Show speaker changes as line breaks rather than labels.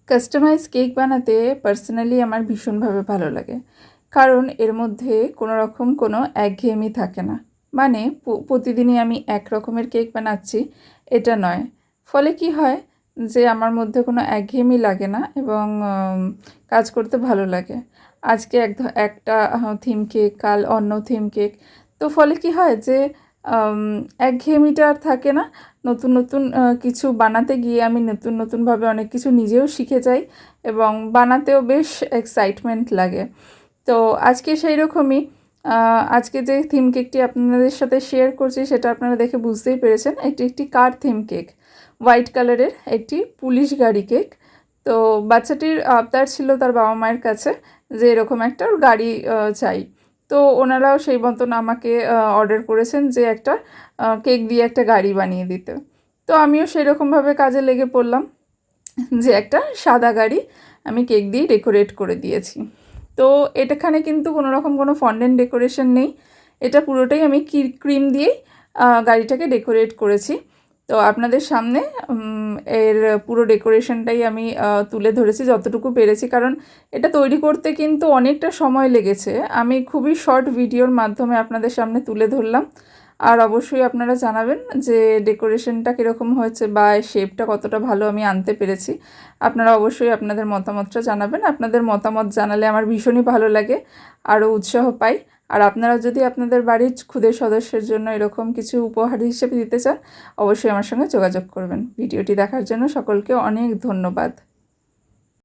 Customise cake বানাতে personally আমার ভীষণভাবে ভালো লাগে, কারণ এর মধ্যে কোনো রকম কোনো একঘেয়েমি থাকে না। মানে প্রতিদিনই আমি এক রকমের কেক বানাচ্ছি এটা নয়। ফলে কি হয় যে আমার মধ্যে কোনো একঘেয়েমি লাগে না এবং কাজ করতে ভালো লাগে। আজকে একটা থিম কেক, কাল অন্য থিম কেক। তো ফলে কি হয় যে একঘেয়েমিটা আর থাকে না। নতুন নতুন কিছু বানাতে গিয়ে আমি নতুন নতুনভাবে অনেক কিছু নিজেও শিখে যাই এবং বানাতেও বেশ এক্সাইটমেন্ট লাগে। তো আজকে সেই রকমই আজকে যে থিম কেকটি আপনাদের সাথে শেয়ার করছি সেটা আপনারা দেখে বুঝতেই পেরেছেন। এটি একটি কার থিম কেক, হোয়াইট কালারের একটি পুলিশ গাড়ি কেক। তো বাচ্চাটির আবদার ছিল তার বাবা মায়ের কাছে যে এরকম একটা গাড়ি চাই। তো ওনারাও সেই মতন আমাকে অর্ডার করেছেন যে একটা কেক দিয়ে একটা গাড়ি বানিয়ে দিতে। তো আমিও সেই রকমভাবে কাজে লেগে পড়লাম যে একটা সাদা গাড়ি আমি কেক দিয়ে ডেকোরেট করে দিয়েছি। তো এটাখানে কিন্তু কোনো রকম কোনো ফন্ডেন্ট ডেকোরেশন নেই, এটা পুরোটাই আমি ক্রিম দিয়েই গাড়িটাকে ডেকোরেট করেছি। তো আপনাদের সামনে এর পুরো ডেকোরেশনটাই আমি তুলে ধরেছি যতটুকু পেরেছি, কারণ এটা তৈরি করতে কিন্তু অনেকটা সময় লেগেছে। আমি খুবই শর্ট ভিডিওর মাধ্যমে আপনাদের সামনে তুলে ধরলাম। আর অবশ্যই আপনারা জানাবেন যে ডেকোরেশনটা কীরকম হয়েছে বা শেপটা কতটা ভালো আমি আনতে পেরেছি। আপনারা অবশ্যই আপনাদের মতামতটা জানাবেন। আপনাদের মতামত জানালে আমার ভীষণই ভালো লাগে, আরও উৎসাহ পাই। আর আপনারা যদি আপনাদের বাড়ির ক্ষুদে সদস্যের জন্য এরকম কিছু উপহার হিসেবে দিতে চান, অবশ্যই আমার সঙ্গে যোগাযোগ করবেন। ভিডিওটি দেখার জন্য সকলকে অনেক ধন্যবাদ।